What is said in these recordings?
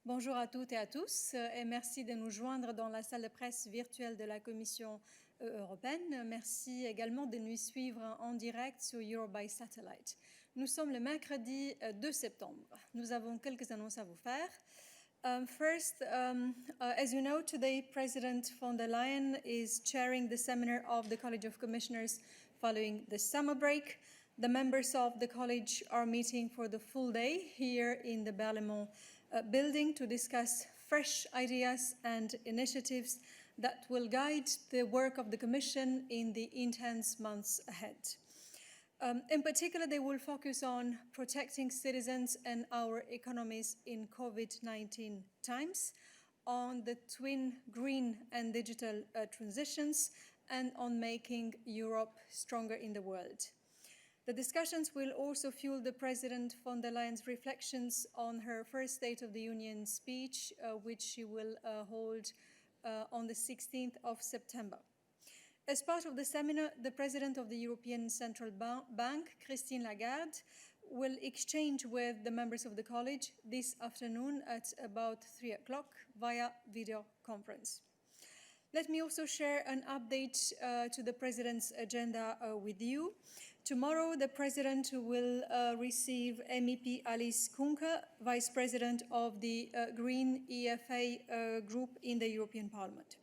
Bonjour à toutes et à tous et merci de nous joindre dans la salle de presse virtuelle de la Commission européenne. Merci également de nous suivre en direct sur Europe by Satellite. Nous sommes le mercredi 2 septembre. Nous avons quelques annonces à vous faire. First, as you know, today President von der Leyen is chairing the seminar of the College of Commissioners following the summer break. The members of the college are meeting for the full day here in the Berlaymont building to discuss fresh ideas and initiatives that will guide the work of the Commission in the intense months ahead. In particular, they will focus on protecting citizens and our economies in COVID-19 times, on the twin green and digital transitions, and on making Europe stronger in the world. The discussions will also fuel the President von der Leyen's reflections on her first State of the Union speech, which she will hold on the 16th of September. As part of the seminar, the President of the European Central Bank, Christine Lagarde, will exchange with the members of the College this afternoon at about 3 o'clock via video conference. Let me also share an update to the President's agenda with you. Tomorrow, the President will receive MEP Alice Kunke, Vice President of the Green EFA group in the European Parliament.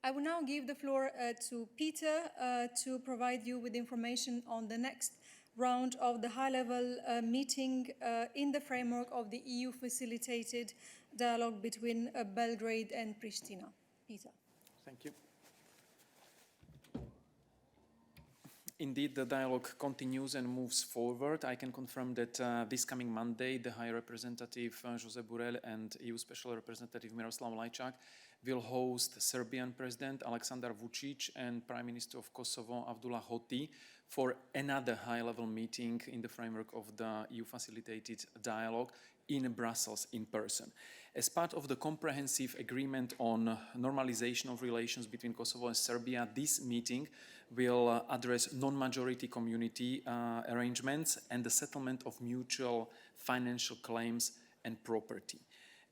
I will now give the floor to Peter to provide you with information on the next round of the high-level meeting in the framework of the EU-facilitated dialogue between Belgrade and Pristina. Peter. Thank you. Indeed, the dialogue continues and moves forward. I can confirm that this coming Monday, the High Representative Josep Borrell and EU Special Representative Miroslav Lajčák will host Serbian President Aleksandar Vučić and Prime Minister of Kosovo Abdullah Hoti for another high-level meeting in the framework of the EU-facilitated dialogue in Brussels in person. As part of the comprehensive agreement on normalization of relations between Kosovo and Serbia, this meeting will address non-majority community arrangements and the settlement of mutual financial claims and property.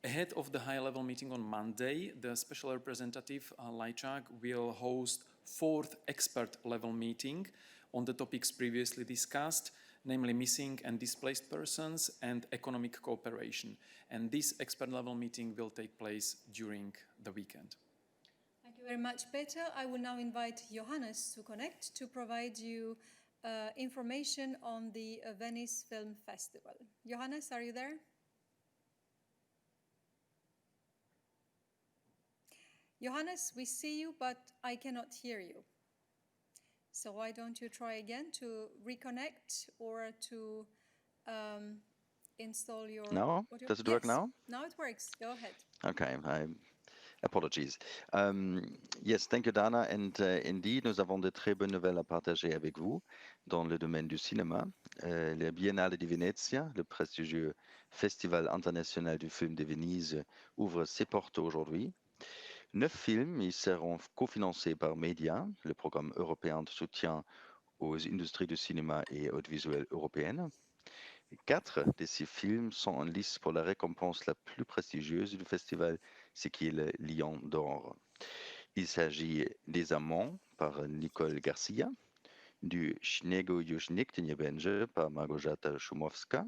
Ahead of the high-level meeting on Monday, the Special Representative Lajčák will host fourth expert-level meeting on the topics previously discussed, namely missing and displaced persons and economic cooperation. And this expert-level meeting will take place during the weekend. Thank you very much, Peter. I will now invite Johannes to connect to provide you information on the Venice Film Festival. Johannes, are you there? Johannes, we see you, but I cannot hear you. So why don't you try again to reconnect or to install your... Now? Does it work now? Now it works. Go ahead. Okay, apologies. Yes, thank you, Dana. And indeed, nous avons de très bonnes nouvelles à partager avec vous dans le domaine du cinéma. La Biennale di Venezia, le prestigieux Festival international du film de Venise, ouvre ses portes aujourd'hui. 9 films y seront cofinancés par Media, le programme européen de soutien aux industries du cinéma et audiovisuel européennes. 4 de ces films sont en lice pour la récompense la plus prestigieuse du festival, ce qui est le Lion d'Or. Il s'agit des Amants par Nicole Garcia, du Śniegu już nikt nie będzie par Małgorzata Szumowska,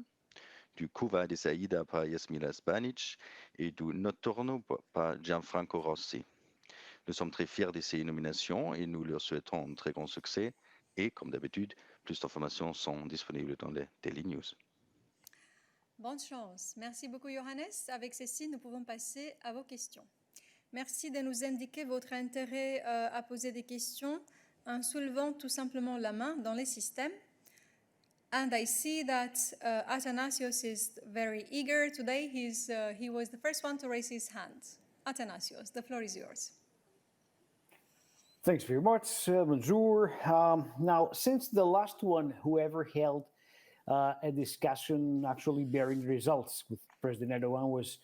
du Kuwa de Saïda par Jasmila Spanic et du Notturno par Gianfranco Rossi. Nous sommes très fiers de ces nominations et nous leur souhaitons un très grand succès. Et comme d'habitude, plus d'informations sont disponibles dans les Daily News. Bonne chance. Merci beaucoup, Johannes. Avec ceci, nous pouvons passer à vos questions. Merci de nous indiquer votre intérêt à poser des questions en soulevant tout simplement la main dans les systèmes. And I see that Athanasios is very eager today. He was the first one to raise his hand. Athanasios, the floor is yours. Thanks very much, bonjour. Now, since the last one, whoever held a discussion actually bearing results with President Erdogan was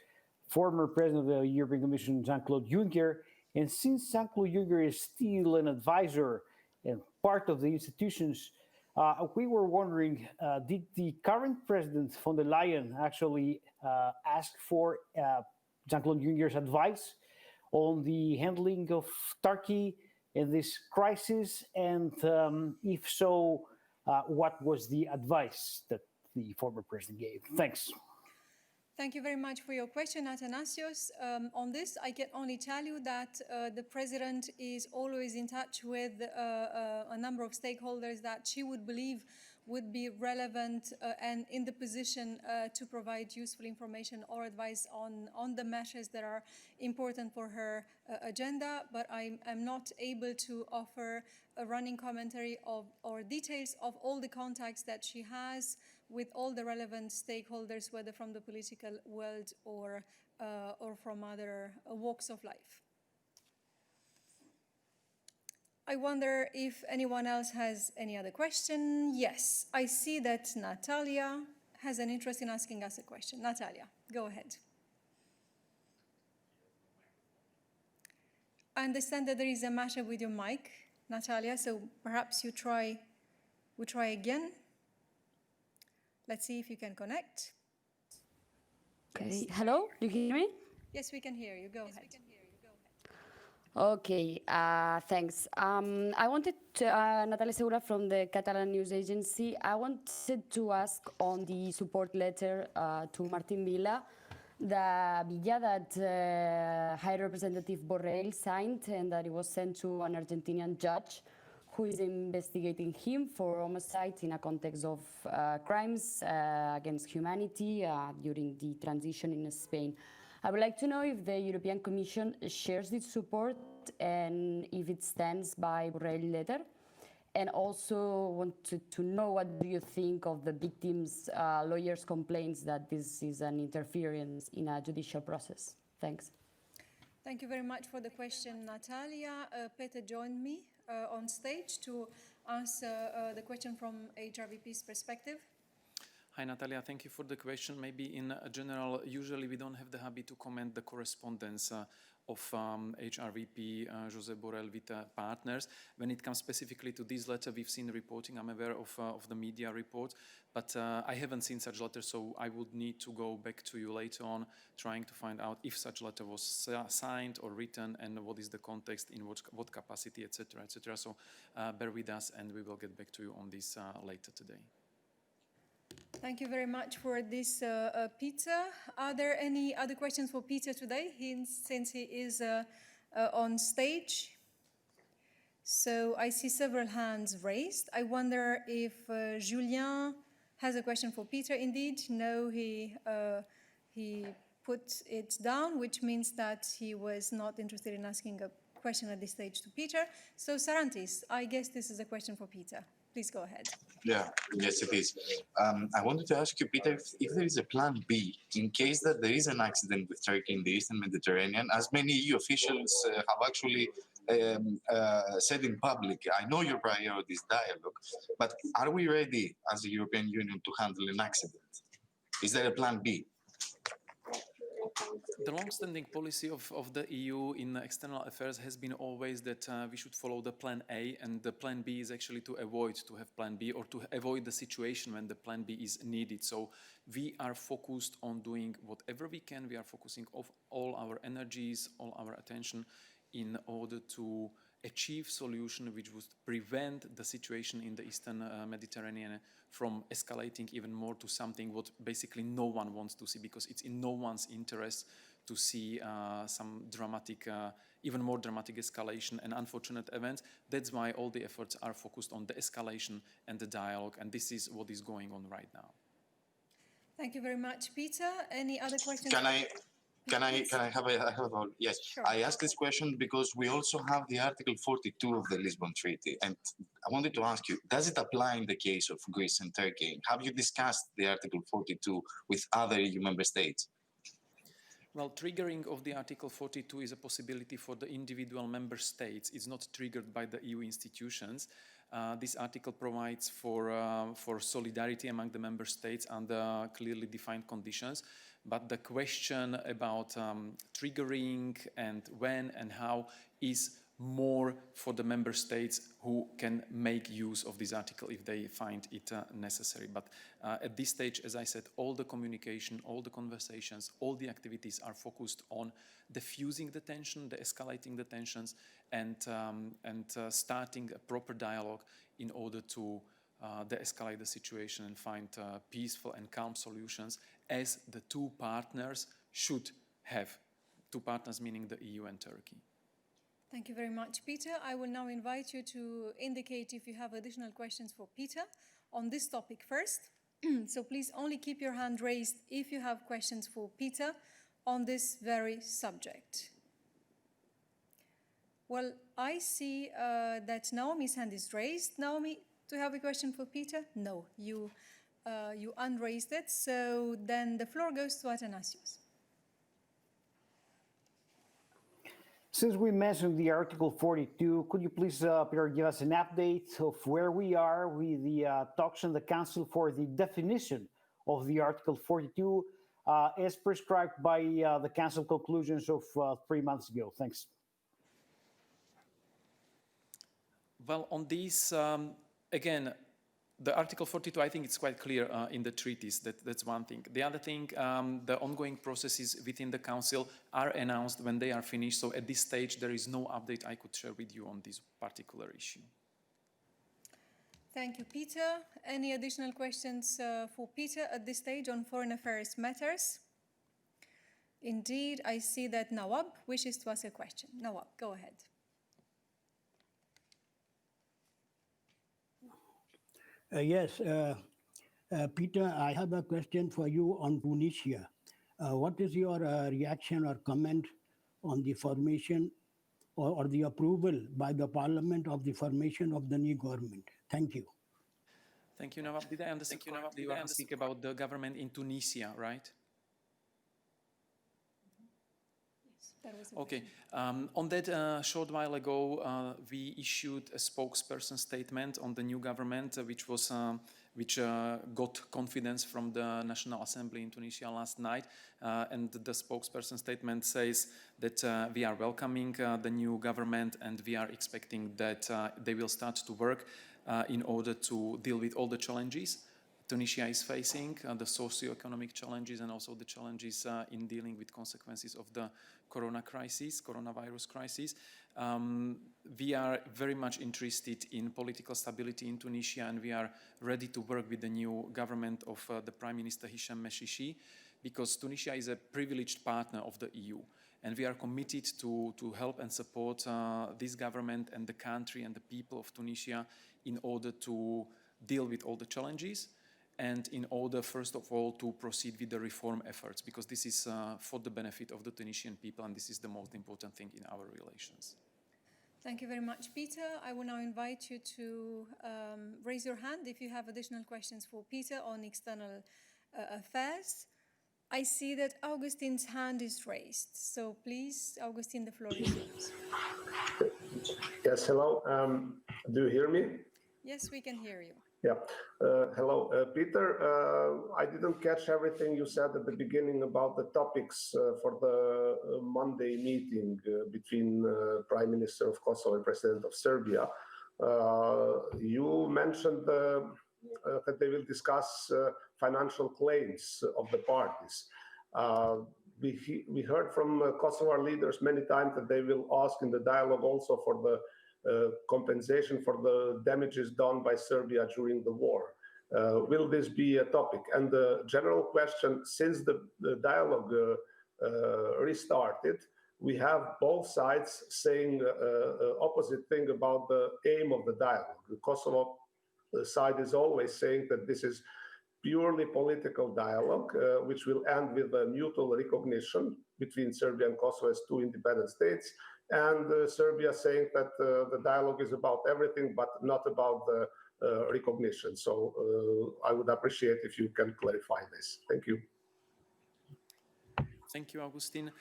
former President of the European Commission, Jean-Claude Juncker. And since Jean-Claude Juncker is still an advisor and part of the institutions, we were wondering, did the current president von der Leyen actually ask for Jean-Claude Juncker's advice on the handling of Turkey in this crisis? And if so, what was the advice that the former president gave? Thanks. Thank you very much for your question, Athanasios. On this, I can only tell you that the president is always in touch with a number of stakeholders that she would believe would be relevant and in the position to provide useful information or advice on the measures that are important for her agenda. But I'm not able to offer a running commentary of or details of all the contacts that she has with all the relevant stakeholders, whether from the political world or from other walks of life. I wonder if anyone else has any other question. Yes, I see that Natalia has an interest in asking us a question. Natalia, go ahead. I understand that there is a matter with your mic, Natalia, so perhaps we try again. Let's see if you can connect. Okay. Hello, you can hear me? Yes, we can hear you. Go ahead. Okay, thanks. I wanted to, Natalia Segura from the Catalan News Agency. I wanted to ask on the support letter to Martín Vila, the villa that High Representative Borrell signed and that it was sent to an Argentinian judge who is investigating him for homicide in a context of crimes against humanity during the transition in Spain. I would like to know if the European Commission shares this support and if it stands by Borrell's letter. And also wanted to know what do you think of the victims' lawyers' complaints that this is an interference in a judicial process. Thanks. Thank you very much for the question, Natalia. Peter joined me on stage to answer the question from HRVP's perspective. Hi, Natalia. Thank you for the question. Maybe in general, usually we don't have the habit to comment the correspondence of HRVP Josep Borrell with partners. When it comes specifically to this letter, we've seen reporting. I'm aware of the media report, but I haven't seen such letter, so I would need to go back to you later on, trying to find out if such letter was signed or written and what is the context, in what capacity, etc., etc. So bear with us, and we will get back to you on this later today. Thank you very much for this, Peter. Are there any other questions for Peter today, since he is on stage? So I see several hands raised. I wonder if Julien has a question for Peter. Indeed, no, he put it down, which means that he was not interested in asking a question at this stage to Peter. So Sarantis, I guess this is a question for Peter. Please go ahead. Yeah, yes, it is. I wanted to ask you, Peter, if there is a plan B in case that there is an accident with Turkey in the Eastern Mediterranean, as many EU officials have actually said in public. I know your priority is dialogue, but are we ready as the European Union to handle an accident? Is there a plan B? The long-standing policy of the EU in external affairs has been always that we should follow the plan A, and the plan B is actually to avoid to have plan B or to avoid the situation when the plan B is needed. So we are focused on doing whatever we can. We are focusing all our energies, all our attention in order to achieve solution which would prevent the situation in the Eastern Mediterranean from escalating even more to something what basically no one wants to see, because it's in no one's interest to see some dramatic, even more dramatic escalation and unfortunate events. That's why all the efforts are focused on the escalation and the dialogue, and this is what is going on right now. Thank you very much, Peter. Any other questions? Can I have a yes? Sure. I ask this question because we also have the Article 42 of the Lisbon Treaty, and I wanted to ask you: does it apply in the case of Greece and Turkey? Have you discussed the Article 42 with other EU member states? Well, triggering of the Article 42 is a possibility for the individual member states. It's not triggered by the EU institutions. This article provides for solidarity among the member states under clearly defined conditions. But the question about triggering and when and how is more for the member states who can make use of this article if they find it necessary. But at this stage, as I said, all the communication, all the conversations, all the activities are focused on diffusing the tension, escalating the tensions, and starting a proper dialogue in order to de-escalate the situation and find peaceful and calm solutions, as the two partners should have. Two partners meaning the EU and Turkey. Thank you very much, Peter. I will now invite you to indicate if you have additional questions for Peter on this topic first. So please only keep your hand raised if you have questions for Peter on this very subject. Well, I see that Naomi's hand is raised. Naomi, do you have a question for Peter? No, you unraised it. So then the floor goes to Athanasios. Since we mentioned the Article 42, could you please, Peter, give us an update of where we are with the talks in the Council for the definition of the Article 42 as prescribed by the Council conclusions of 3 months ago? Thanks. Well, on this, again, the Article 42, I think it's quite clear in the treaties. That's one thing. The other thing, the ongoing processes within the Council are announced when they are finished. So at this stage, there is no update I could share with you on this particular issue. Thank you, Peter. Any additional questions for Peter at this stage on foreign affairs matters? Indeed, I see that Nawab wishes to ask a question. Nawab, go ahead. Yes, Peter, I have a question for you on Tunisia. What is your reaction or comment on the formation or the approval by the parliament of the formation of the new government? Thank you. Thank you, Nawab. Did I understand correctly? You are asking about the government in Tunisia, right? Okay. On that, short while ago, we issued a spokesperson statement on the new government, which got confidence from the National Assembly in Tunisia last night. And the spokesperson statement says that we are welcoming the new government, and we are expecting that they will start to work in order to deal with all the challenges Tunisia is facing, the socio-economic challenges, and also the challenges in dealing with consequences of the coronavirus crisis. We are very much interested in political stability in Tunisia, and we are ready to work with the new government of the Prime Minister Hisham Meshishi, because Tunisia is a privileged partner of the EU. And we are committed to help and support this government and the country and the people of Tunisia in order to deal with all the challenges, and in order, first of all, to proceed with the reform efforts, because this is for the benefit of the Tunisian people, and this is the most important thing in our relations. Thank you very much, Peter. I will now invite you to raise your hand if you have additional questions for Peter on external affairs. I see that Augustine's hand is raised. So please, Augustine, the floor is yours. Yes, hello. Do you hear me? Yes, we can hear you. Yeah. Hello, Peter. I didn't catch everything you said at the beginning about the topics for the Monday meeting between Prime Minister of Kosovo and President of Serbia. You mentioned that they will discuss financial claims of the parties. We heard from Kosovar leaders many times that they will ask in the dialogue also for the compensation for the damages done by Serbia during the war. Will this be a topic? And the general question, since the dialogue restarted, we have both sides saying opposite thing about the aim of the dialogue. The Kosovo side is always saying that this is purely political dialogue, which will end with a mutual recognition between Serbia and Kosovo as two independent states, and Serbia saying that the dialogue is about everything but not about the recognition. So I would appreciate if you can clarify this. Thank you. Thank you, Augustine.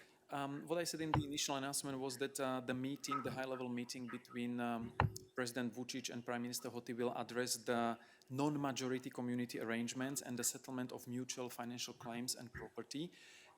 What I said in the initial announcement was that the meeting, the high-level meeting between President Vučić and Prime Minister Hoti will address the non-majority community arrangements and the settlement of mutual financial claims and property.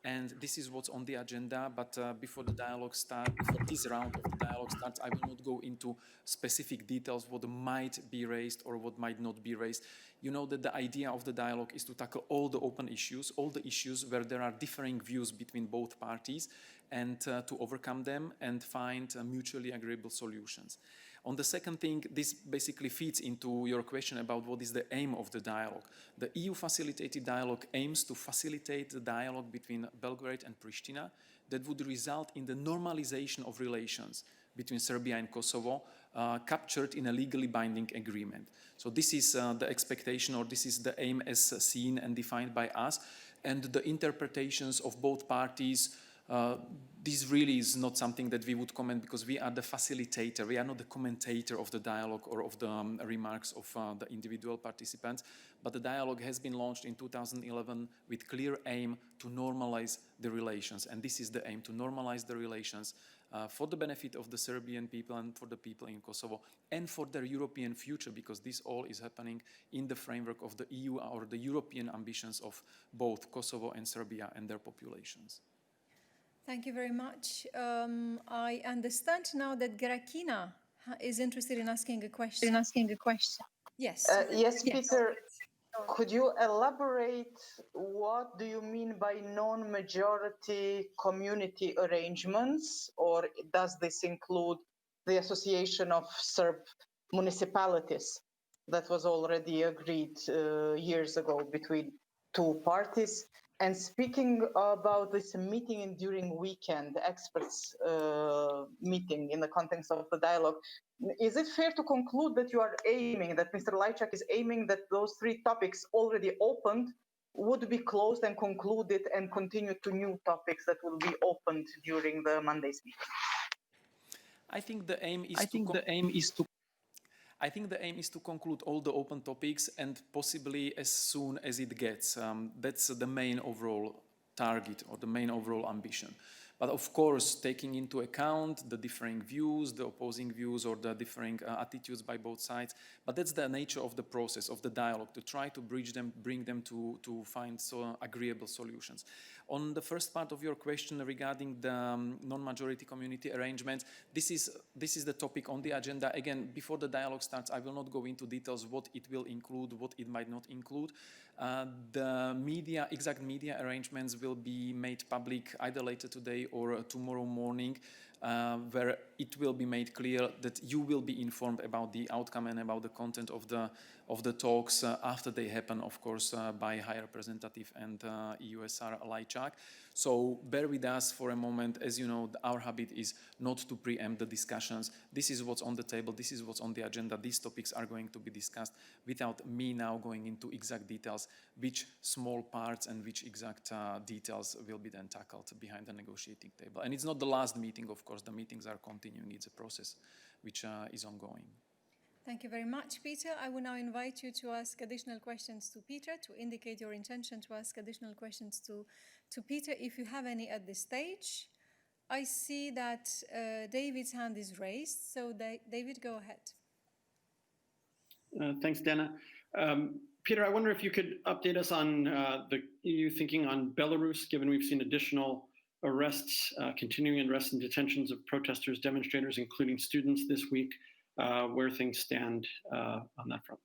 and this is what's on the agenda. But before the dialogue starts, before this round of the dialogue starts, I will not go into specific details, what might be raised or what might not be raised. You know that the idea of the dialogue is to tackle all the open issues, all the issues where there are differing views between both parties, and to overcome them and find mutually agreeable solutions. On the second thing, this basically feeds into your question about what is the aim of the dialogue. The EU-facilitated dialogue aims to facilitate the dialogue between Belgrade and Pristina that would result in the normalization of relations between Serbia and Kosovo, captured in a legally binding agreement. So this is the expectation, or this is the aim as seen and defined by us, and the interpretations of both parties. This really is not something that we would comment, because we are the facilitator. We are not the commentator of the dialogue or of the remarks of the individual participants. But the dialogue has been launched in 2011 with clear aim to normalize the relations. And this is the aim, to normalize the relations for the benefit of the Serbian people and for the people in Kosovo, and for their European future, because this all is happening in the framework of the EU or the European ambitions of both Kosovo and Serbia and their populations. Thank you very much. I understand now that Grakina is interested in asking a question. Yes. Yes, Peter, could you elaborate what do you mean by non-majority community arrangements, or does this include the association of Serb municipalities that was already agreed years ago between two parties? And speaking about this meeting during weekend, experts meeting in the context of the dialogue, is it fair to conclude that you are aiming, that Mr. Lajčák is aiming that those three topics already opened would be closed and concluded and continue to new topics that will be opened during the Monday's meeting? I think the aim is to conclude all the open topics, and possibly as soon as it gets. That's the main overall target, or the main overall ambition. But of course, taking into account the differing views, the opposing views, or the differing attitudes by both sides. But that's the nature of the process, of the dialogue, to try to bridge them, bring them to find agreeable solutions. On the first part of your question regarding the non-majority community arrangements, this is the topic on the agenda. Again, before the dialogue starts, I will not go into details what it will include, what it might not include. The exact media arrangements will be made public either later today or tomorrow morning, where it will be made clear that you will be informed about the outcome and about the content of the talks after they happen, of course, by High Representative and EUSR Lajčák. So bear with us for a moment. As you know, our habit is not to preempt the discussions. This is what's on the table. This is what's on the agenda. These topics are going to be discussed without me now going into exact details, which small parts and which exact details will be then tackled behind the negotiating table. And it's not the last meeting, of course. The meetings are continuing. It's a process which is ongoing. Thank you very much, Peter. I will now invite you to ask additional questions to Peter, to indicate your intention to ask additional questions to Peter, if you have any at this stage. I see that David's hand is raised, so David, go ahead. Thanks, Dana. Peter, I wonder if you could update us on the EU thinking on Belarus, given we've seen additional arrests, continuing arrests and detentions of protesters, demonstrators, including students this week, where things stand on that front.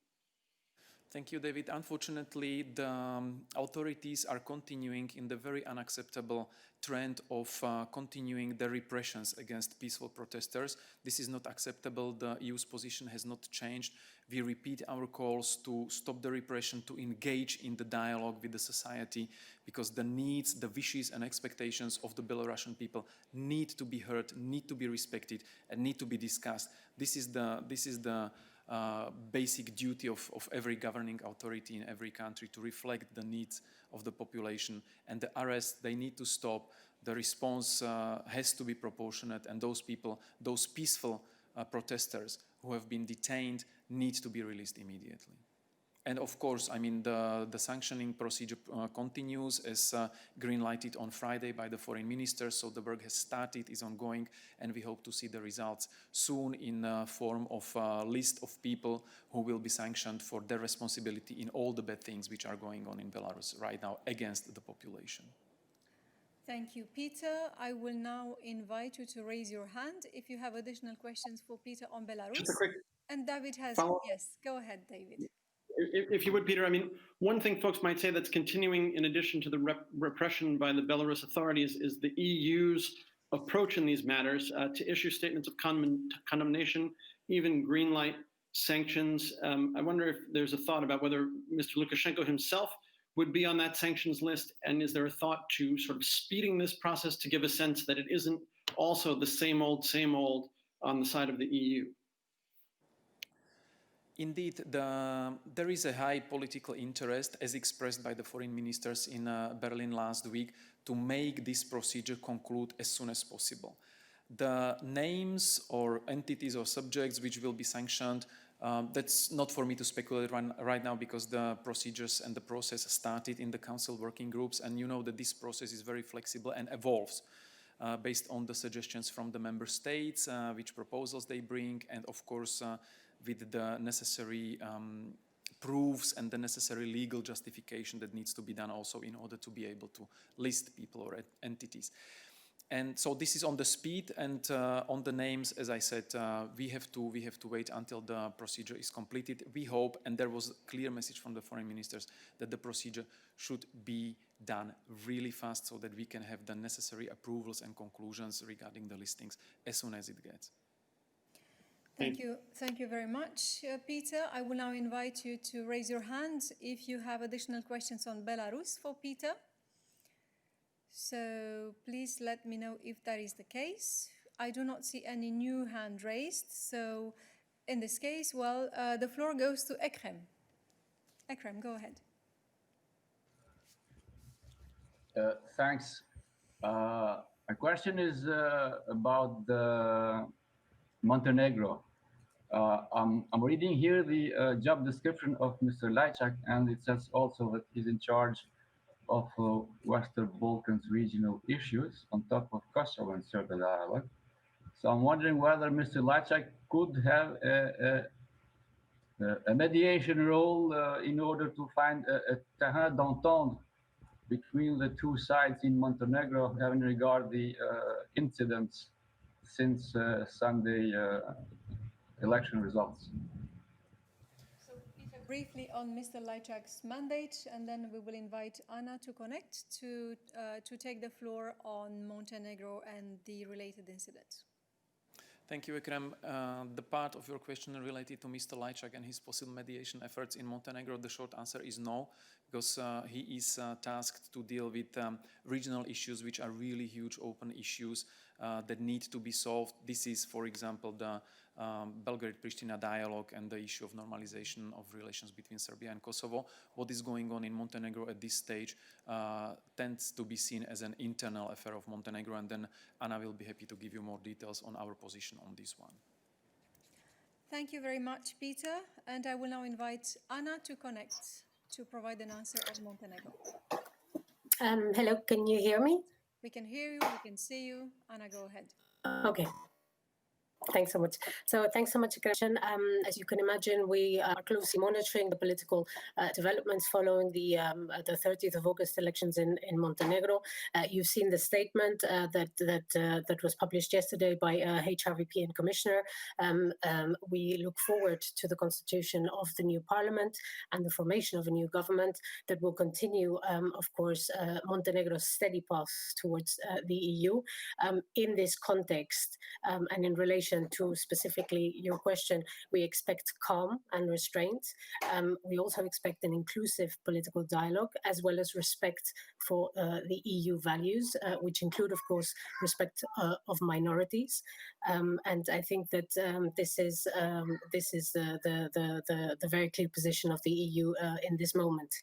Thank you, David. Unfortunately, the authorities are continuing in the very unacceptable trend of continuing the repressions against peaceful protesters. This is not acceptable. The EU's position has not changed. We repeat our calls to stop the repression, to engage in the dialogue with the society, because the needs, the wishes and expectations of the Belarusian people need to be heard, need to be respected, and need to be discussed. This is the basic duty of every governing authority in every country, to reflect the needs of the population. And the arrests, they need to stop. The response has to be proportionate, and those people, those peaceful protesters who have been detained, need to be released immediately. And of course, I mean, the sanctioning procedure continues as green-lighted on Friday by the foreign minister. So the work has started, is ongoing, and we hope to see the results soon in form of a list of people who will be sanctioned for their responsibility in all the bad things which are going on in Belarus right now against the population. Thank you, Peter. I will now invite you to raise your hand if you have additional questions for Peter on Belarus. Just a quick And David has, follow-up. yes, go ahead, David. If you would, Peter, I mean, one thing folks might say that's continuing in addition to the repression by the Belarus authorities is the EU's approach in these matters to issue statements of condemnation, even green light sanctions. I wonder if there's a thought about whether Mr. Lukashenko himself would be on that sanctions list, and is there a thought to sort of speeding this process to give a sense that it isn't also the same old on the side of the EU? Indeed, there is a high political interest, as expressed by the foreign ministers in Berlin last week, to make this procedure conclude as soon as possible. The names or entities or subjects which will be sanctioned, that's not for me to speculate right now, because the procedures and the process started in the Council working groups, and you know that this process is very flexible and evolves based on the suggestions from the member states, which proposals they bring, and of course with the necessary proofs and the necessary legal justification that needs to be done also in order to be able to list people or entities. And so this is on the speed, and on the names, as I said, we have to wait until the procedure is completed. We hope, and there was a clear message from the foreign ministers, that the procedure should be done really fast so that we can have the necessary approvals and conclusions regarding the listings as soon as it gets. Thank you very much, Peter. I will now invite you to raise your hand if you have additional questions on Belarus for Peter. So please let me know if that is the case. I do not see any new hand raised. So in this case, well, the floor goes to Ekrem. Ekrem, go ahead. Thanks. My question is about the Montenegro. I'm reading here the job description of Mr. Lajčák, and it says also that he's in charge of Western Balkans regional issues on top of Kosovo and Serbia dialogue. So I'm wondering whether Mr. Lajčák could have a mediation role in order to find a terrain d'entente between the two sides in Montenegro, having regard the incidents since Sunday election results. So Peter, briefly on Mr. Lajčák's mandate, and then we will invite Anna to connect to take the floor on Montenegro and the related incidents. Thank you, Ekrem. The part of your question related to Mr. Lajčák and his possible mediation efforts in Montenegro, the short answer is no, because he is tasked to deal with regional issues which are really huge open issues that need to be solved. This is, for example, the Belgrade-Pristina dialogue and the issue of normalization of relations between Serbia and Kosovo. What is going on in Montenegro at this stage tends to be seen as an internal affair of Montenegro, and then Anna will be happy to give you more details on our position on this one. Thank you very much, Peter. And I will now invite Anna to connect to provide an answer on Montenegro. Hello, can you hear me? We can hear you, we can see you. Anna, go ahead. Okay. Thanks so much. So thanks so much, Gretchen. As you can imagine, we are closely monitoring the political developments following the 30th of August elections in Montenegro. You've seen the statement that was published yesterday by HRVP and Commissioner. We look forward to the constitution of the new parliament and the formation of a new government that will continue, of course, Montenegro's steady path towards the EU. In this context, and in relation to specifically your question, we expect calm and restraint. We also expect an inclusive political dialogue, as well as respect for the EU values, which include, of course, respect of minorities. And I think that this is the very clear position of the EU in this moment.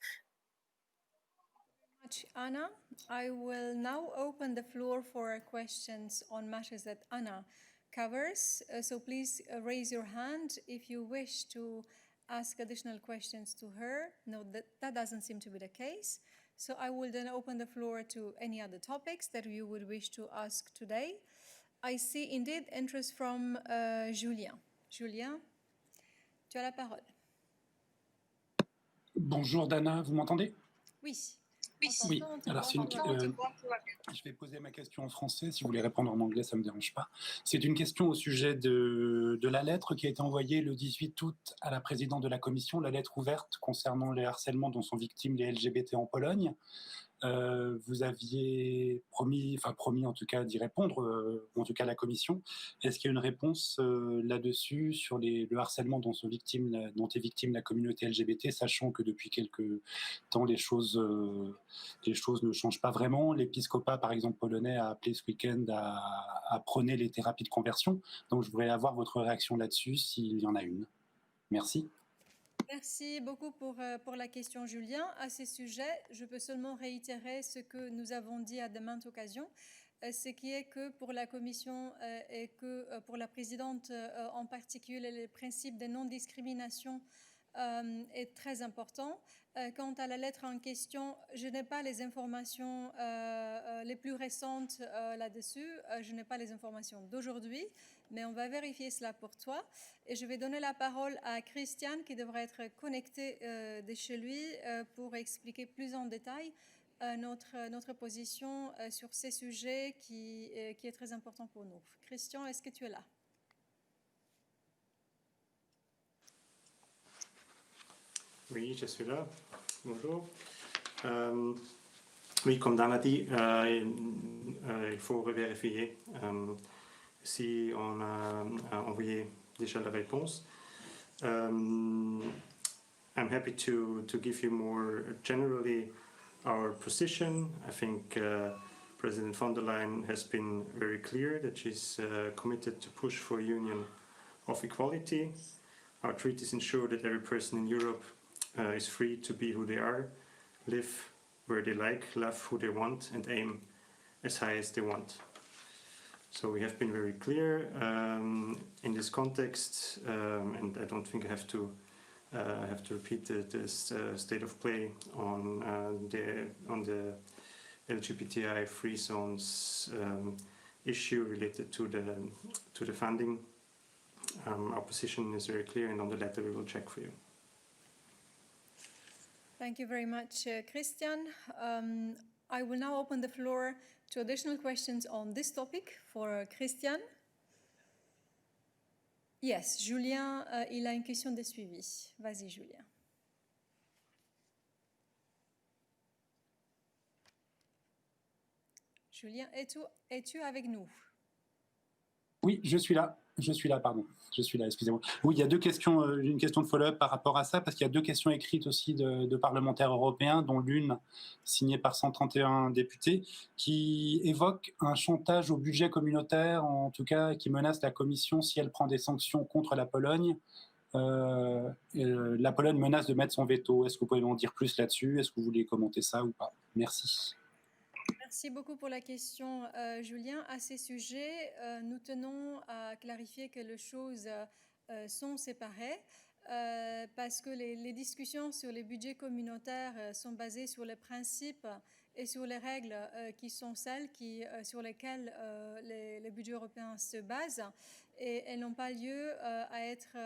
Anna, I will now open the floor for questions on matters that Anna covers. So please raise your hand if you wish to ask additional questions to her. No, that doesn't seem to be the case. So I will then open the floor to any other topics that you would wish to ask today. I see indeed interest from Julien. Julien, tu as la parole. Bonjour Dana, vous m'entendez? Oui. Oui, alors c'est Je vais poser ma question en français. Si vous voulez répondre en anglais, ça ne me dérange pas. C'est une question au sujet de la lettre qui a été envoyée le 18 août à la présidente de la Commission, la lettre ouverte concernant les harcèlements dont sont victimes les LGBT en Pologne. Vous aviez promis en tout cas d'y répondre, en tout cas la Commission. Est-ce qu'il y a une réponse là-dessus sur le harcèlement dont est victime la communauté LGBT, sachant que depuis quelques temps les choses ne changent pas vraiment. L'épiscopat, par exemple polonais, a appelé ce week-end à prôner les thérapies de conversion. Donc je voudrais avoir votre réaction là-dessus, s'il y en a une. Merci. Merci beaucoup pour la question, Julien. À ce sujet, je peux seulement réitérer ce que nous avons dit à de maintes occasions, ce qui est que pour la Commission et que pour la présidente en particulier, le principe de non-discrimination est très important. Quant à la lettre en question, je n'ai pas les informations les plus récentes là-dessus. Je n'ai pas les informations d'aujourd'hui, mais on va vérifier cela pour toi. Et je vais donner la parole à Christian, qui devrait être connecté de chez lui pour expliquer plus en détail notre position sur ces sujets qui est très important pour nous. Christian, est-ce que tu es là? Oui, je suis là. Bonjour. Oui, comme Dan a dit, il faut revérifier si on a envoyé déjà la réponse. I'm happy to give you more generally our position. I think President von der Leyen has been very clear that she's committed to push for a union of equality. Our treaties ensure that every person in Europe is free to be who they are, live where they like, love who they want, and aim as high as they want. So we have been very clear in this context, and I don't think I have to repeat this state of play on the LGBTI free zones issue related to the funding. Our position is very clear, and on the letter we will check for you. Thank you very much, Christian. I will now open the floor to additional questions on this topic for Christian. Yes, Julien, il a une question de suivi. Vas-y, Julien. Julien, es-tu avec nous? Oui, je suis là, pardon. Je suis là, excusez-moi. Oui, il y a deux questions, une question de follow-up par rapport à ça, parce qu'il y a deux questions écrites aussi de parlementaires européens, dont l'une signée par 131 députés, qui évoque un chantage au budget communautaire, en tout cas qui menace la Commission si elle prend des sanctions contre la Pologne. La Pologne menace de mettre son veto. Est-ce que vous pouvez m'en dire plus là-dessus? Est-ce que vous voulez commenter ça ou pas? Merci. Merci beaucoup pour la question, Julien. À ces sujets, nous tenons à clarifier que les choses sont séparées parce que les discussions sur les budgets communautaires sont basées sur les principes et sur les règles qui sont celles sur lesquelles les budgets européens se basent. Et elles n'ont pas lieu à être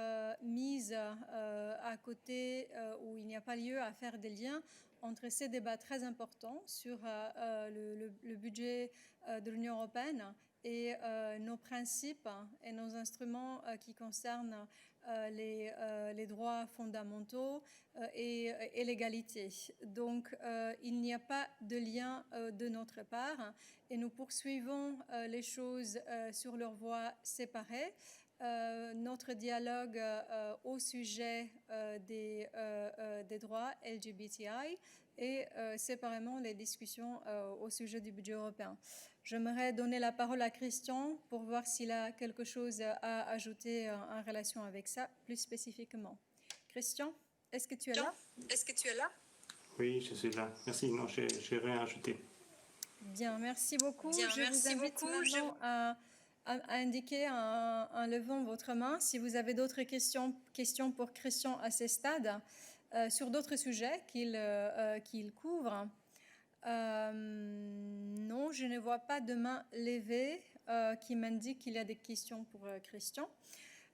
mises à côté ou il n'y a pas lieu à faire des liens entre ces débats très importants sur le budget de l'Union européenne et nos principes et nos instruments qui concernent les droits fondamentaux et l'égalité. Donc, il n'y a pas de lien de notre part et nous poursuivons les choses sur leur voie séparée. Notre dialogue au sujet des droits LGBTI et séparément les discussions au sujet du budget européen. J'aimerais donner la parole à Christian pour voir s'il a quelque chose à ajouter en relation avec ça, plus spécifiquement. Christian, est-ce que tu es là? Oui, je suis là. Merci. Non, je n'ai rien ajouté. Bien, merci beaucoup. Je vous invite maintenant à indiquer en levant votre main si vous avez d'autres questions pour Christian à ce stade sur d'autres sujets qu'il couvre. Non, je ne vois pas de main levée qui m'indique qu'il y a des questions pour Christian.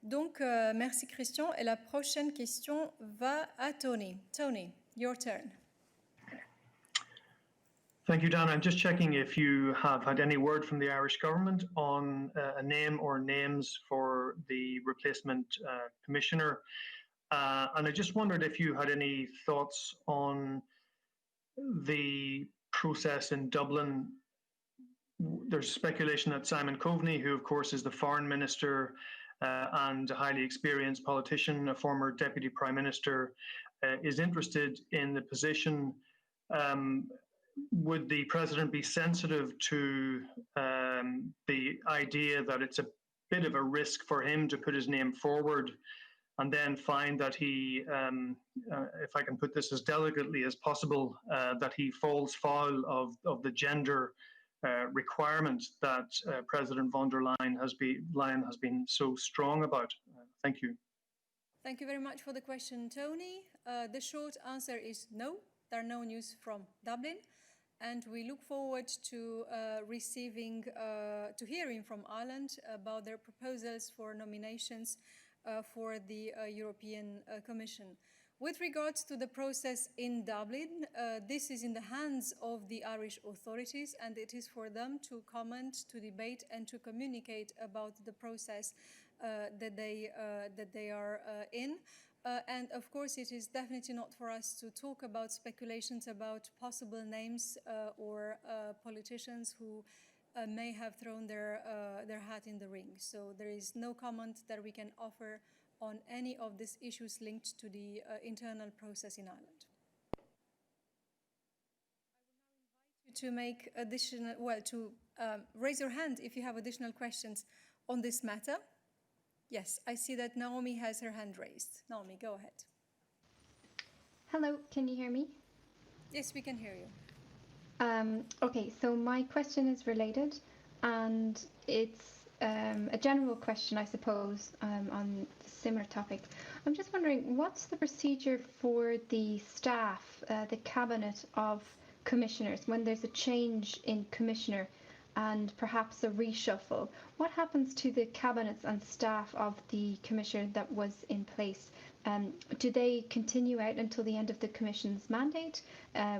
Donc, merci Christian. Et la prochaine question va à Tony. Tony, your turn. Thank you, Dan. I'm just checking if you have had any word from the Irish government on a name or names for the replacement commissioner. And I just wondered if you had any thoughts on the process in Dublin. There's speculation that Simon Coveney, who of course is the foreign minister and a highly experienced politician, a former deputy prime minister, is interested in the position. Would the president be sensitive to the idea that it's a bit of a risk for him to put his name forward and then find that he, if I can put this as delicately as possible, that he falls foul of the gender requirement that President von der Leyen has been so strong about? Thank you. Thank you very much for the question, Tony. The short answer is no. There are no news from Dublin. And we look forward to hearing from Ireland about their proposals for nominations for the European Commission. With regards to the process in Dublin, this is in the hands of the Irish authorities, and it is for them to comment, to debate, and to communicate about the process that they are in. And of course, it is definitely not for us to talk about speculations about possible names or politicians who may have thrown their hat in the ring. So there is no comment that we can offer on any of these issues linked to the internal process in Ireland. I will now invite you to make raise your hand if you have additional questions on this matter. Yes, I see that Naomi has her hand raised. Naomi, go ahead. Hello, can you hear me? Yes, we can hear you. Okay, so my question is related, and it's a general question, I suppose, on a similar topic. I'm just wondering, what's the procedure for the staff, the cabinet of commissioners, when there's a change in commissioner and perhaps a reshuffle? What happens to the cabinets and staff of the commissioner that was in place? Do they continue out until the end of the Commission's mandate?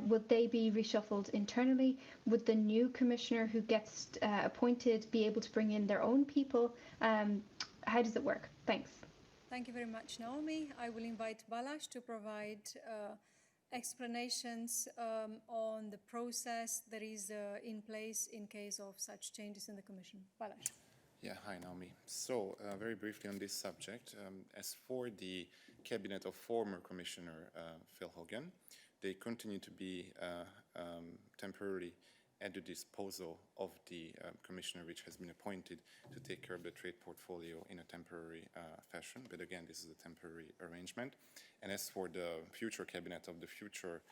Would they be reshuffled internally? Would the new commissioner who gets appointed be able to bring in their own people? How does it work? Thanks. Thank you very much, Naomi. I will invite Balázs to provide explanations on the process that is in place in case of such changes in the Commission. Balázs. Yeah, hi, Naomi. So, very briefly on this subject, as for the cabinet of former Commissioner Phil Hogan, they continue to be temporarily at the disposal of the Commissioner which has been appointed to take care of the trade portfolio in a temporary fashion. But again, this is a temporary arrangement. And as for the future cabinet of the future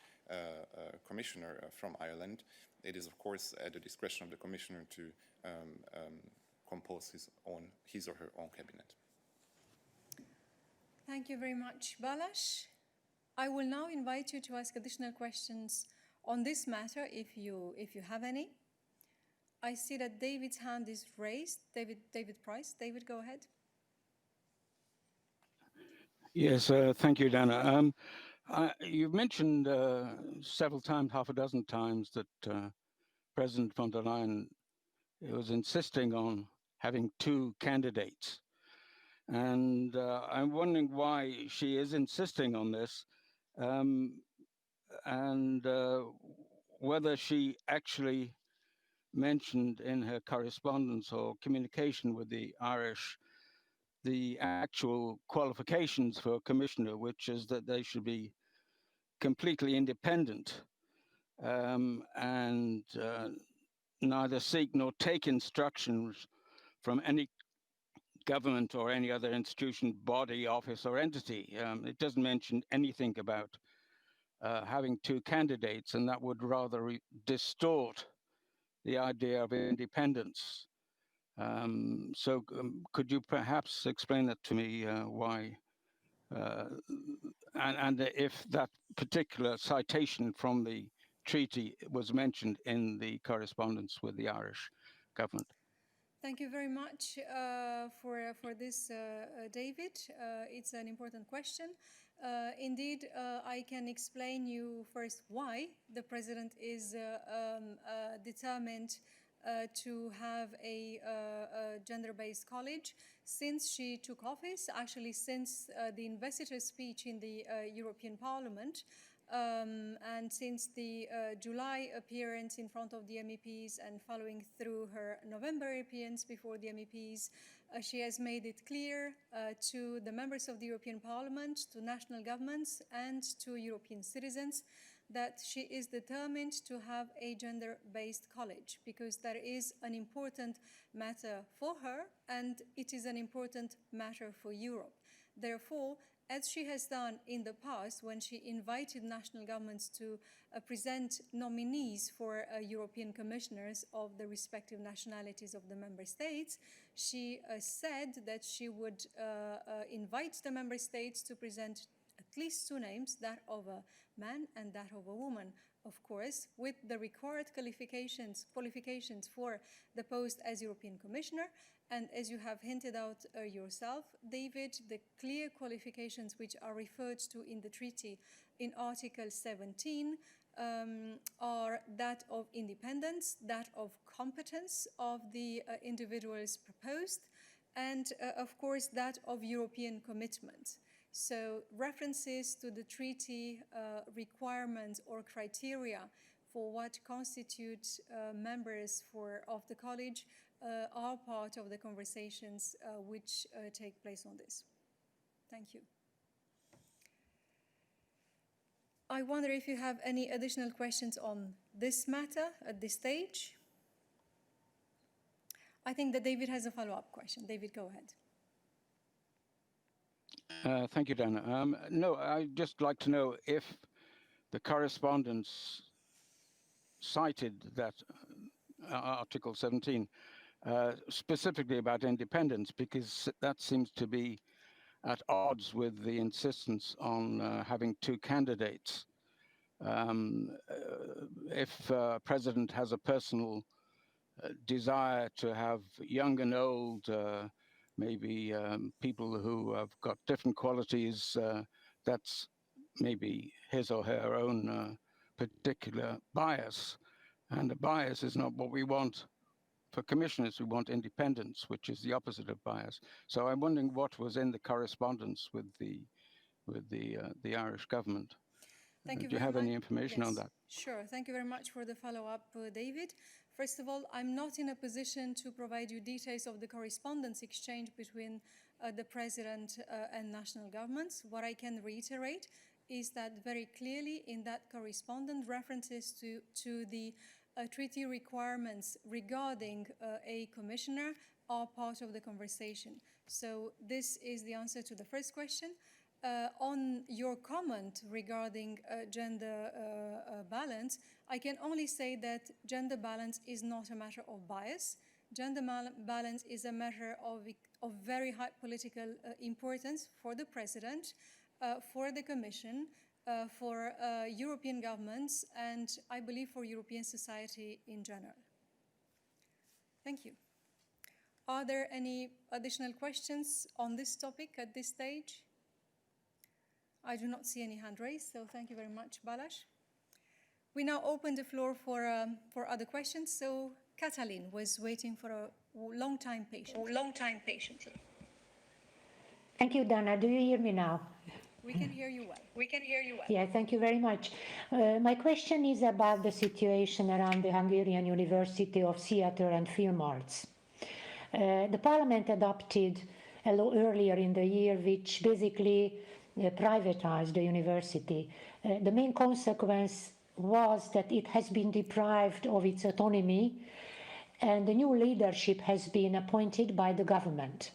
Commissioner from Ireland, it is of course at the discretion of the Commissioner to compose his or her own cabinet. Thank you very much, Balázs. I will now invite you to ask additional questions on this matter if you have any. I see that David's hand is raised. David Price. David, go ahead. Yes, thank you, Dana. You've mentioned several times, half a dozen times, that President von der Leyen was insisting on having two candidates. And I'm wondering why she is insisting on this, and whether she actually mentioned in her correspondence or communication with the Irish the actual qualifications for a commissioner, which is that they should be completely independent and neither seek nor take instructions from any government or any other institution, body, office, or entity. It doesn't mention anything about having two candidates, and that would rather distort the idea of independence. So could you perhaps explain that to me, why, and if that particular citation from the treaty was mentioned in the correspondence with the Irish government? Thank you very much for this, David. It's an important question. Indeed, I can explain you first why the president is determined to have a gender-based college since she took office, actually since the investiture speech in the European Parliament, and since the July appearance in front of the MEPs and following through her November appearance before the MEPs, she has made it clear to the members of the European Parliament, to national governments, and to European citizens that she is determined to have a gender-based college because that is an important matter for her and it is an important matter for Europe. Therefore, as she has done in the past when she invited national governments to present nominees for European commissioners of the respective nationalities of the member states, she said that she would invite the member states to present at least two names, that of a man and that of a woman, of course, with the required qualifications for the post as European Commissioner. And as you have hinted out yourself, David, the clear qualifications which are referred to in the treaty in Article 17 are that of independence, that of competence of the individuals proposed, and of course that of European commitment. So references to the treaty requirements or criteria for what constitutes members of the college are part of the conversations which take place on this. Thank you. I wonder if you have any additional questions on this matter at this stage. I think that David has a follow-up question. David, go ahead. Thank you, Dana. No, I'd just like to know if the correspondence cited that Article 17 specifically about independence, because that seems to be at odds with the insistence on having two candidates. If President has a personal desire to have young and old, maybe people who have got different qualities, that's maybe his or her own particular bias. And the bias is not what we want for commissioners. We want independence, which is the opposite of bias. So I'm wondering what was in the correspondence with the Irish government. Thank you Do you have any information on that? Sure. Thank you very much for the follow-up, David. First of all, I'm not in a position to provide you details of the correspondence exchange between the President and national governments. What I can reiterate is that very clearly in that correspondence, references to the treaty requirements regarding a commissioner are part of the conversation. So this is the answer to the first question. On your comment regarding gender balance, I can only say that gender balance is not a matter of bias. Gender balance is a matter of very high political importance for the President, for the Commission, for European governments, and I believe for European society in general. Thank you. Are there any additional questions on this topic at this stage? I do not see any hand raised, so thank you very much, Balázs. We now open the floor for other questions. So Katalin was waiting for a long time patiently. Thank you, Dana. Do you hear me now? We can hear you well. Yeah, thank you very much. My question is about the situation around the Hungarian University of Theatre and Film Arts. The Parliament adopted a law earlier in the year which basically privatized the university. The main consequence was that it has been deprived of its autonomy and the new leadership has been appointed by the government.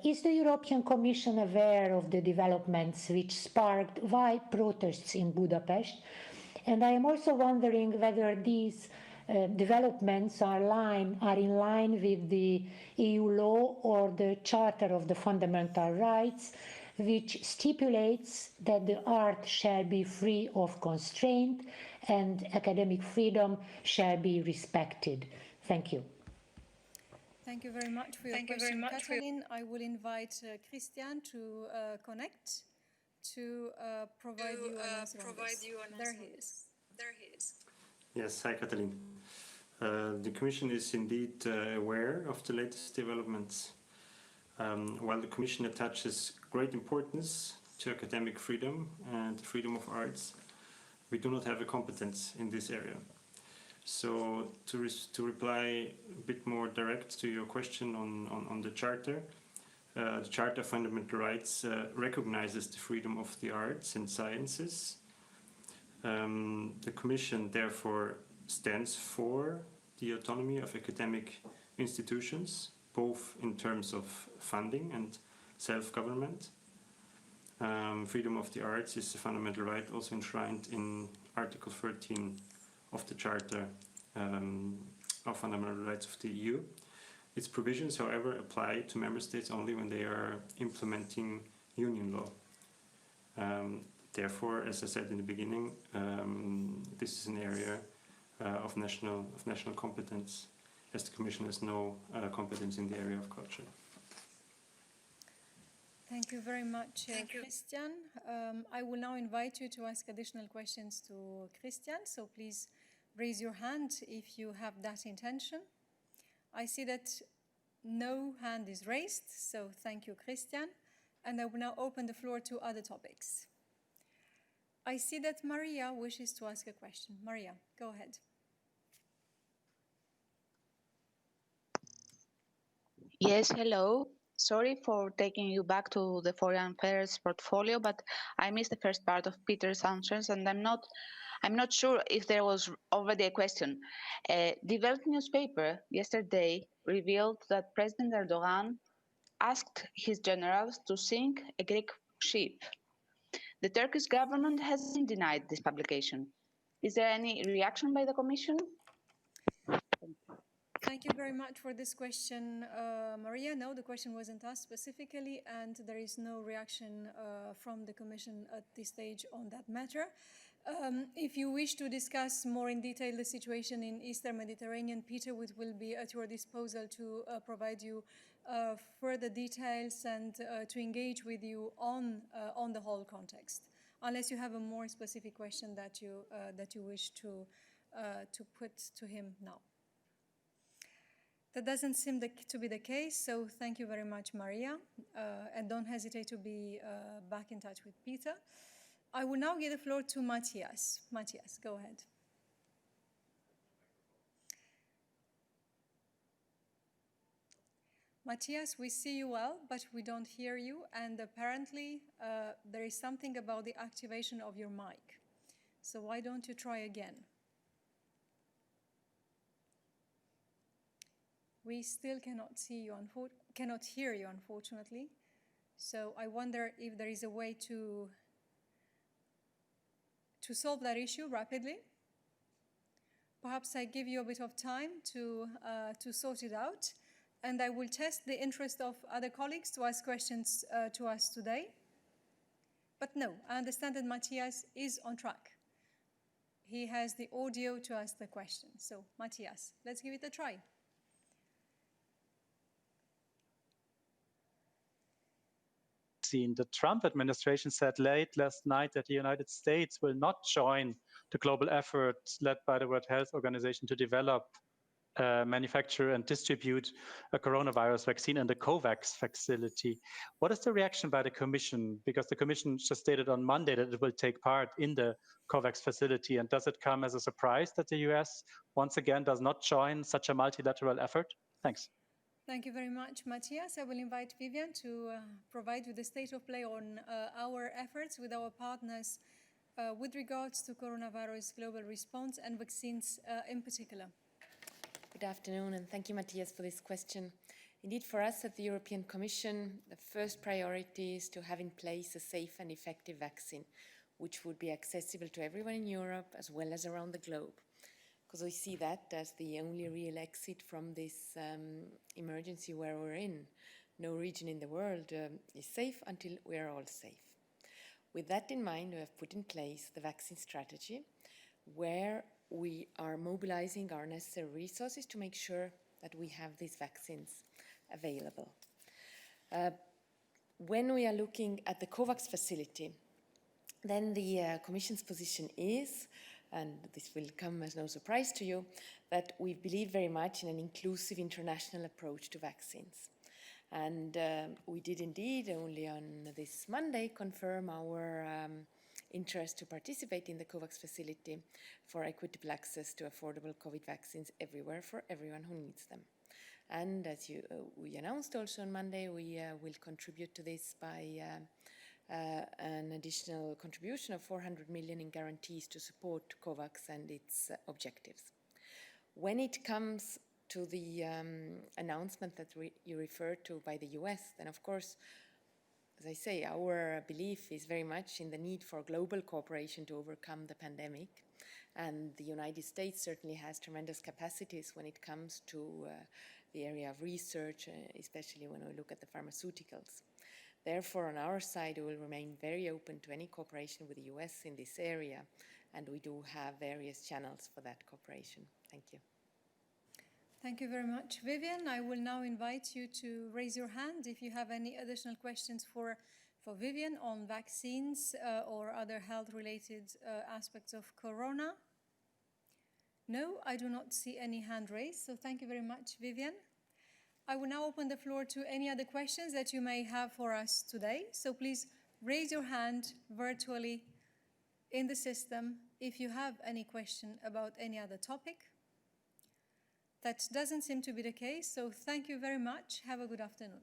Is the European Commission aware of the developments which sparked wide protests in Budapest? And I am also wondering whether these developments are in line with the EU law or the Charter of the Fundamental Rights, which stipulates that the art shall be free of constraint and academic freedom shall be respected. Thank you. Thank you very much for your question, Katalin. I will invite Christian to connect to provide you an answer on this. There he is. Yes, hi, Katalin. The Commission is indeed aware of the latest developments. While the Commission attaches great importance to academic freedom and freedom of arts, we do not have a competence in this area. So to reply a bit more direct to your question on the Charter of Fundamental Rights recognizes the freedom of the arts and sciences. The Commission therefore stands for the autonomy of academic institutions, both in terms of funding and self-government. Freedom of the arts is a fundamental right also enshrined in Article 13 of the Charter of Fundamental Rights of the EU. Its provisions, however, apply to member states only when they are implementing union law. Therefore, as I said in the beginning, this is an area of national competence, as the Commission has no competence in the area of culture. Thank you very much, Christian. I will now invite you to ask additional questions to Christian, so please raise your hand if you have that intention. I see that no hand is raised, so thank you, Christian. And I will now open the floor to other topics. I see that Maria wishes to ask a question. Maria, go ahead. Yes, hello. Sorry for taking you back to the foreign affairs portfolio, but I missed the first part of Peter's answers, and I'm not sure if there was already a question. The Welt newspaper yesterday revealed that President Erdogan asked his generals to sink a Greek ship. The Turkish government hasn't denied this publication. Is there any reaction by the Commission? Thank you very much for this question, Maria. No, the question wasn't asked specifically, and there is no reaction from the Commission at this stage on that matter. If you wish to discuss more in detail the situation in Eastern Mediterranean, Peter will be at your disposal to provide you further details and to engage with you on the whole context, unless you have a more specific question that you wish to put to him now. That doesn't seem to be the case, so thank you very much, Maria, and don't hesitate to be back in touch with Peter. I will now give the floor to Matthias. Matthias, go ahead. Matthias, we see you well, but we don't hear you, and apparently there is something about the activation of your mic. So why don't you try again? We still cannot hear you, unfortunately. So I wonder if there is a way to solve that issue rapidly. Perhaps I give you a bit of time to sort it out, and I will test the interest of other colleagues to ask questions to us today. But no, I understand that Matthias is on track. He has the audio to ask the question. So Matthias, let's give it a try. The Trump administration said late last night that the United States will not join the global effort led by the World Health Organization to develop, manufacture and distribute a coronavirus vaccine in the COVAX facility. What is the reaction by the Commission? Because the Commission just stated on Monday that it will take part in the COVAX facility. And does it come as a surprise that the US once again does not join such a multilateral effort? Thanks. Thank you very much, Matthias. I will invite Vivian to provide you the state of play on our efforts with our partners with regards to coronavirus global response and vaccines in particular. Good afternoon, and thank you, Matthias, for this question. Indeed, for us at the European Commission, the first priority is to have in place a safe and effective vaccine, which would be accessible to everyone in Europe as well as around the globe. Because we see that as the only real exit from this emergency where we're in. No region in the world is safe until we are all safe. With that in mind, we have put in place the vaccine strategy, where we are mobilizing our necessary resources to make sure that we have these vaccines available. When we are looking at the COVAX facility, then the Commission's position is, and this will come as no surprise to you, that we believe very much in an inclusive international approach to vaccines. And we did indeed only on this Monday confirm our interest to participate in the COVAX facility for equitable access to affordable COVID vaccines everywhere for everyone who needs them. And as we announced also on Monday, we will contribute to this by an additional contribution of 400 million in guarantees to support COVAX and its objectives. When it comes to the announcement that you referred to by the US, then of course, as I say, our belief is very much in the need for global cooperation to overcome the pandemic. And the United States certainly has tremendous capacities when it comes to the area of research, especially when we look at the pharmaceuticals. Therefore, on our side, we will remain very open to any cooperation with the US in this area, and we do have various channels for that cooperation. Thank you. Thank you very much. Vivian, I will now invite you to raise your hand if you have any additional questions for Vivian on vaccines or other health-related aspects of Corona. No, I do not see any hand raised, so thank you very much, Vivian. I will now open the floor to any other questions that you may have for us today. So please raise your hand virtually in the system if you have any question about any other topic. That doesn't seem to be the case, so thank you very much. Have a good afternoon.